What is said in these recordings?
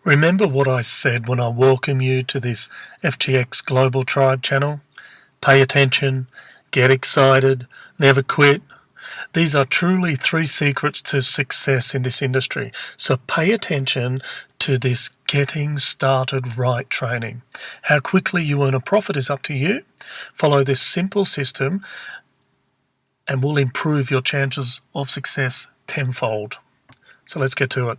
Remember what I said when I welcome you to this FGX Global Tribe channel? Pay attention, get excited, never quit. These are truly 3 secrets to success in this industry. So pay attention to this getting started right training. How quickly you earn a profit is up to you. Follow this simple system and will improve your chances of success tenfold. So let's get to it.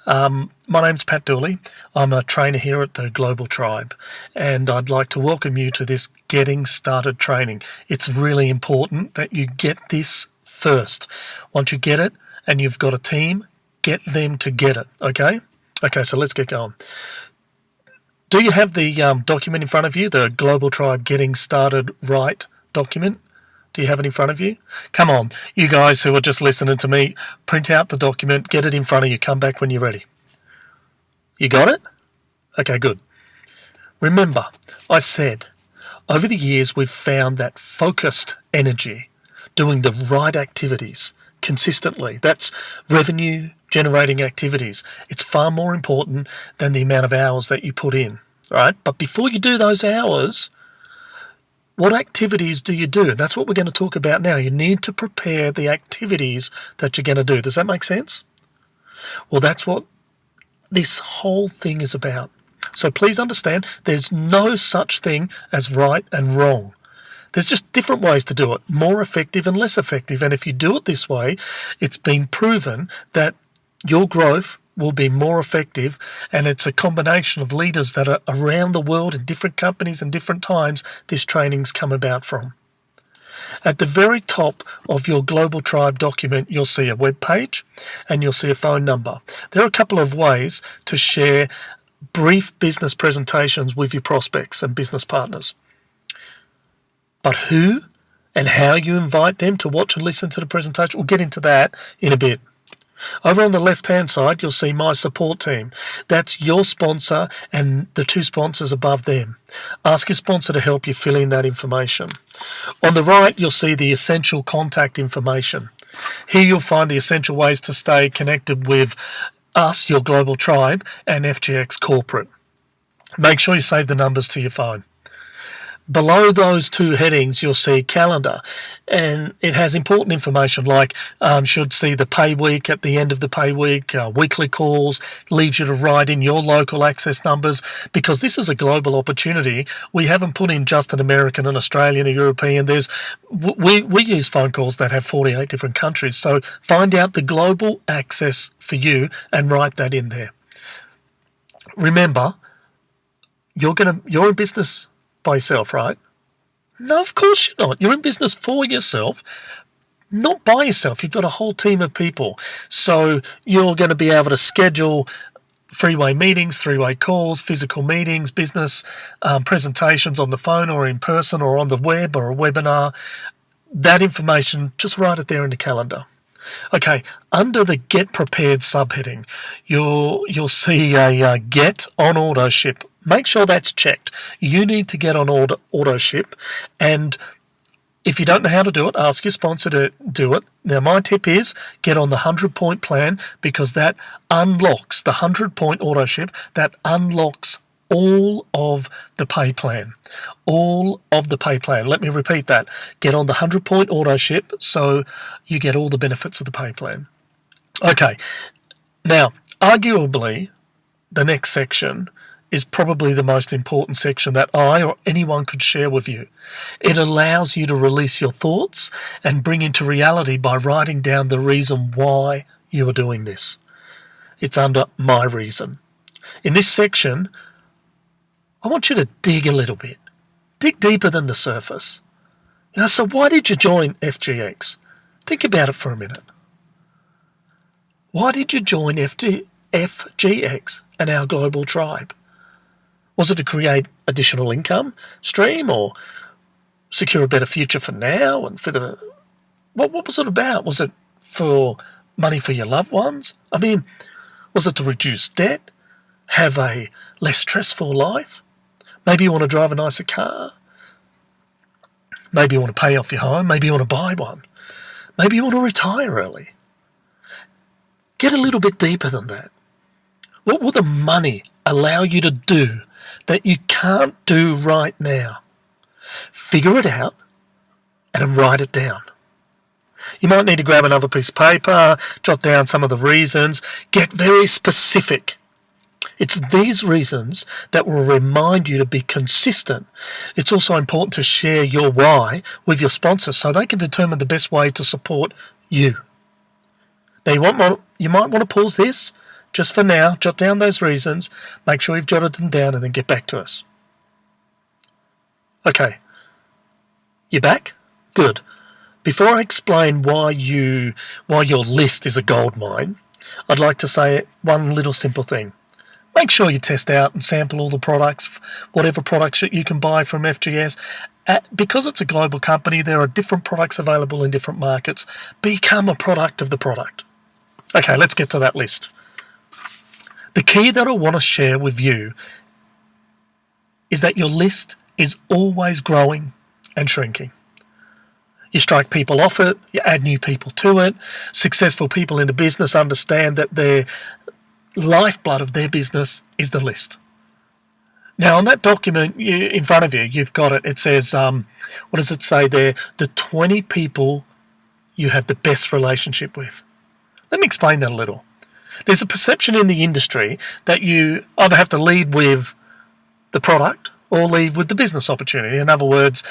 My name's Pat Dooley. I'm a trainer here at the Global Tribe, and I'd like to welcome you to this Getting Started training. It's really important that you get this first. Once you get it and you've got a team, get them to get it, okay? Okay, so let's get going. Do you have the document in front of you, the Global Tribe Getting Started Right document? Do you have it in front of you? Come on, you guys who are just listening to me, print out the document, get it in front of you, come back when you're ready. You got it? Okay, good. Remember, I said, over the years we've found that focused energy, doing the right activities consistently, that's revenue generating activities. It's far more important than the amount of hours that you put in, right? But before you do those hours, what activities do you do? That's what we're going to talk about now. You need to prepare the activities that you're going to do. Does that make sense? Well, that's what this whole thing is about. So please understand, there's no such thing as right and wrong. There's just different ways to do it, more effective and less effective. And if you do it this way, it's been proven that your growth will be more effective, and it's a combination of leaders that are around the world in different companies and different times this training's come about from. At the very top of your Global Tribe document, you'll see a web page and you'll see a phone number. There are a couple of ways to share brief business presentations with your prospects and business partners. But who and how you invite them to watch and listen to the presentation, we'll get into that in a bit. Over on the left-hand side, you'll see My Support Team. That's your sponsor and the 2 sponsors above them. Ask your sponsor to help you fill in that information. On the right, you'll see the essential contact information. Here you'll find the essential ways to stay connected with us, your Global Tribe, and FGX Corporate. Make sure you save the numbers to your phone. Below those 2 headings, you'll see calendar, and it has important information like should see the pay week at the end of the pay week, weekly calls, leaves you to write in your local access numbers, because this is a global opportunity. We haven't put in just an American, an Australian, a European. We use phone calls that have 48 different countries, so find out the global access for you and write that in there. Remember, you're in business by yourself, right? No, of course you're not. You're in business for yourself, not by yourself. You've got a whole team of people. So you're going to be able to schedule 3-way meetings, 3-way calls, physical meetings, business presentations on the phone or in person or on the web or a webinar. That information, just write it there in the calendar. Okay, under the Get Prepared subheading, you'll see a Get on Auto Ship. Make sure that's checked. You need to get on auto ship, and if you don't know how to do it, ask your sponsor to do it. Now, my tip is get on the 100-point plan, because that unlocks the 100-point auto ship. That unlocks all of the pay plan. All of the pay plan. Let me repeat that. Get on the 100-point auto ship so you get all the benefits of the pay plan. Okay, now, arguably, the next section is probably the most important section that I or anyone could share with you. It allows you to release your thoughts and bring into reality by writing down the reason why you are doing this. It's under My Reason. In this section, I want you to dig a little bit. Dig deeper than the surface. So why did you join FGX? Think about it for a minute. Why did you join FGX and our Global Tribe? Was it to create additional income stream or secure a better future for now and for the... What was it about? Was it for money for your loved ones? I mean, was it to reduce debt? Have a less stressful life? Maybe you want to drive a nicer car? Maybe you want to pay off your home? Maybe you want to buy one? Maybe you want to retire early? Get a little bit deeper than that. What will the money allow you to do that you can't do right now? Figure it out and write it down. You might need to grab another piece of paper, jot down some of the reasons, get very specific. It's these reasons that will remind you to be consistent. It's also important to share your why with your sponsors so they can determine the best way to support you. Now you might want to pause this just for now, jot down those reasons, make sure you've jotted them down and then get back to us. Okay, you back? Good. Before I explain why your list is a goldmine, I'd like to say one little simple thing. Make sure you test out and sample all the products, whatever products that you can buy from FGS. Because it's a global company, there are different products available in different markets. Become a product of the product. Okay, let's get to that list. The key that I want to share with you is that your list is always growing and shrinking. You strike people off it, you add new people to it. Successful people in the business understand that their lifeblood of their business is the list. Now, on that document in front of you, you've got it. It says, what does it say there? The 20 people you have the best relationship with. Let me explain that a little. There's a perception in the industry that you either have to lead with the product or lead with the business opportunity. In other words,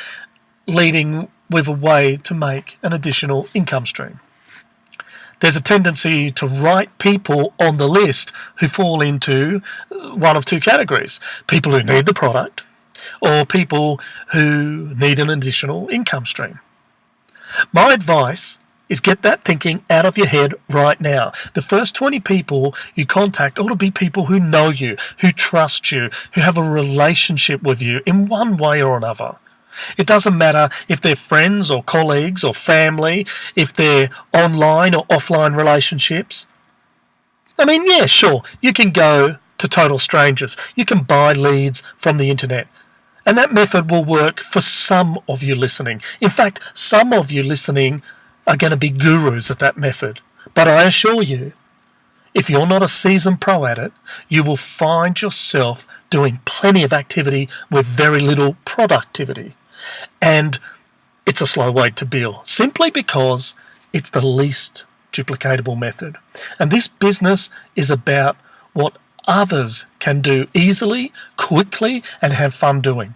leading with a way to make an additional income stream. There's a tendency to write people on the list who fall into one of two categories. People who need the product or people who need an additional income stream. My advice is get that thinking out of your head right now. The first 20 people you contact ought to be people who know you, who trust you, who have a relationship with you in one way or another. It doesn't matter if they're friends or colleagues or family, if they're online or offline relationships. I mean, yeah, sure, you can go to total strangers. You can buy leads from the internet. And that method will work for some of you listening. In fact, some of you listening are going to be gurus at that method. But I assure you, if you're not a seasoned pro at it, you will find yourself doing plenty of activity with very little productivity. And it's a slow way to build, simply because it's the least duplicatable method. And this business is about what others can do easily, quickly, and have fun doing.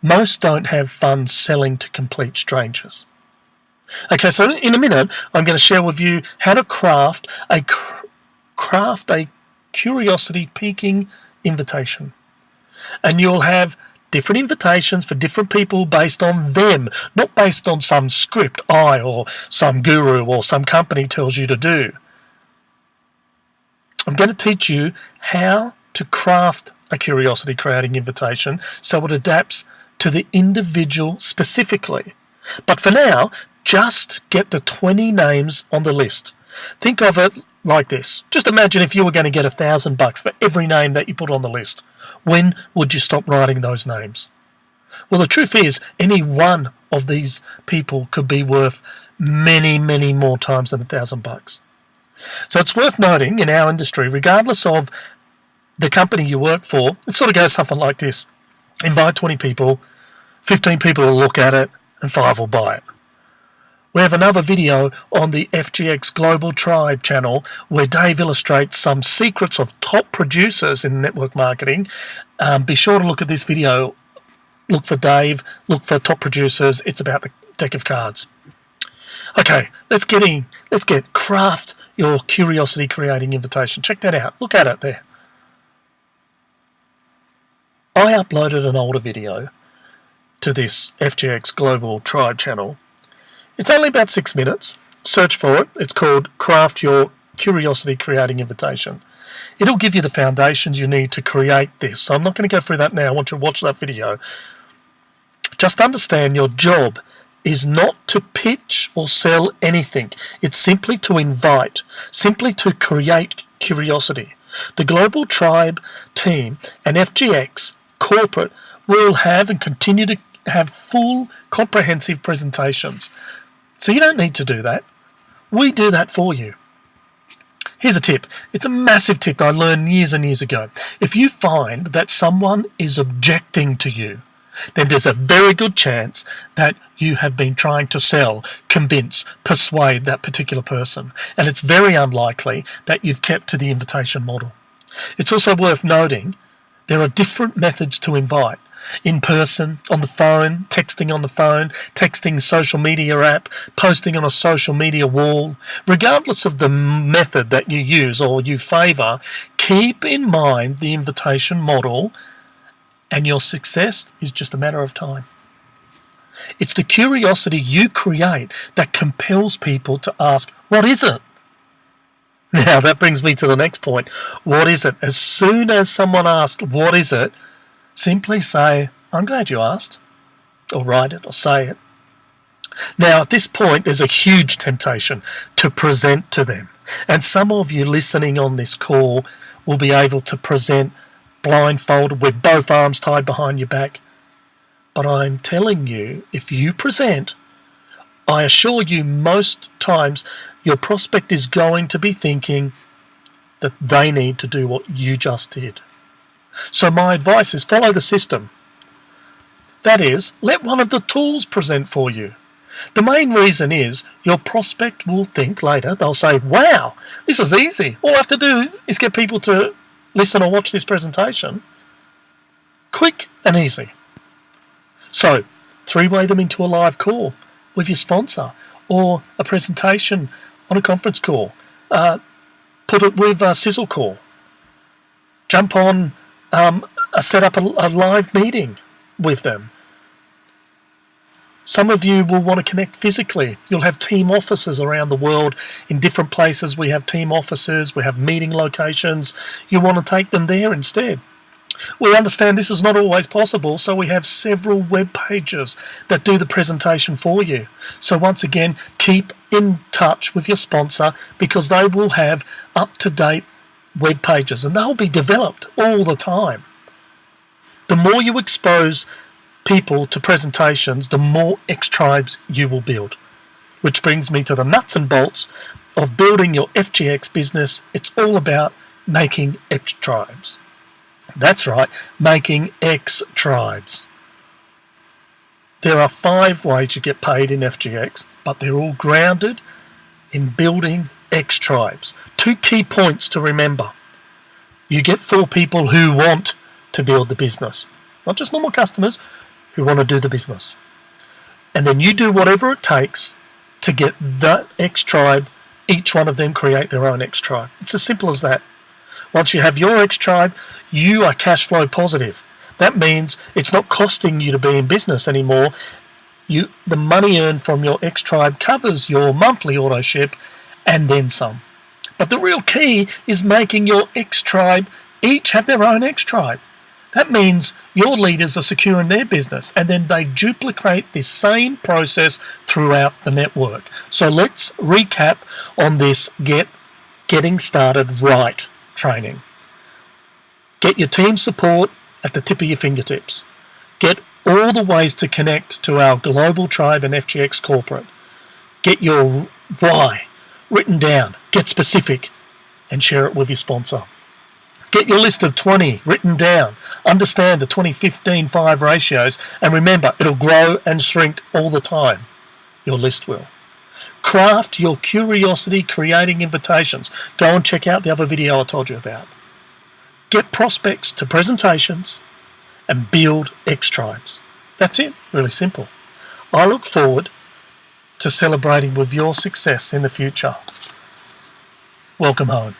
Most don't have fun selling to complete strangers. Okay, so in a minute, I'm going to share with you how to craft a curiosity-piquing invitation. And you'll have different invitations for different people based on them, not based on some script or some guru or some company tells you to do. I'm going to teach you how to craft a curiosity-creating invitation so it adapts to the individual specifically. But for now, just get the 20 names on the list. Think of it like this. Just imagine if you were going to get $1,000 for every name that you put on the list. When would you stop writing those names? Well, the truth is, any one of these people could be worth many, many more times than $1,000. So it's worth noting in our industry, regardless of the company you work for, it sort of goes something like this. Invite 20 people, 15 people will look at it, and 5 will buy it. We have another video on the FGX Global Tribe channel where Dave illustrates some secrets of top producers in network marketing. Be sure to look at this video. Look for Dave, look for top producers. It's about the deck of cards. Okay, let's craft your curiosity creating invitation. Check that out. Look at it there. I uploaded an older video to this FGX Global Tribe channel. It's only about 6 minutes. Search for it. It's called Craft Your Curiosity Creating Invitation. It'll give you the foundations you need to create this. So I'm not going to go through that now. I want you to watch that video. Just understand your job is not to pitch or sell anything. It's simply to invite, simply to create curiosity. The Global Tribe team and FGX corporate will have and continue to have full comprehensive presentations. So you don't need to do that. We do that for you. Here's a tip. It's a massive tip I learned years and years ago. If you find that someone is objecting to you, then there's a very good chance that you have been trying to sell, convince, persuade that particular person. And it's very unlikely that you've kept to the invitation model. It's also worth noting there are different methods to invite. In person, on the phone, texting social media app, posting on a social media wall. Regardless of the method that you use or you favour, keep in mind the invitation model, and your success is just a matter of time. It's the curiosity you create that compels people to ask, what is it? Now that brings me to the next point. What is it? As soon as someone asks, what is it? Simply say, I'm glad you asked, or write it, or say it. Now, at this point, there's a huge temptation to present to them. And some of you listening on this call will be able to present blindfolded with both arms tied behind your back. But I'm telling you, if you present, I assure you most times your prospect is going to be thinking that they need to do what you just did. So my advice is follow the system. That is, let one of the tools present for you. The main reason is your prospect will think later, they'll say, wow, this is easy. All I have to do is get people to listen or watch this presentation. Quick and easy. So, three-way them into a live call with your sponsor or a presentation on a conference call. Put it with a sizzle call. Jump on set up a live meeting with them. Some of you will want to connect physically. You'll have team offices around the world in different places. We have team offices, we have meeting locations. You want to take them there instead. We understand this is not always possible, so we have several web pages that do the presentation for you. So once again, keep in touch with your sponsor because they will have up-to-date web pages and they'll be developed all the time. The more you expose people to presentations, the more X-Tribes you will build. Which brings me to the nuts and bolts of building your FGX business. It's all about making X-Tribes. That's right, making X-Tribes. There are 5 ways you get paid in FGX, but they're all grounded in building X-Tribes. 2 key points to remember. You get 4 people who want to build the business. Not just normal customers who want to do the business. And then you do whatever it takes to get that X-Tribe, each one of them create their own X-Tribe. It's as simple as that. Once you have your X-Tribe, you are cash flow positive. That means it's not costing you to be in business anymore. The money earned from your X-Tribe covers your monthly auto ship and then some. But the real key is making your X-Tribe each have their own X-Tribe. That means your leaders are secure in their business and then they duplicate this same process throughout the network. So let's recap on this getting started right training. Get your team support at the tip of your fingertips. Get all the ways to connect to our global tribe and FGX corporate. Get your why written down. Get specific and share it with your sponsor. Get your list of 20 written down. Understand the 20-15-5 ratios and remember it'll grow and shrink all the time. Your list will. Craft your curiosity creating invitations. Go and check out the other video I told you about. Get prospects to presentations and build X-Tribes. That's it. Really simple. I look forward to celebrating with your success in the future. Welcome home.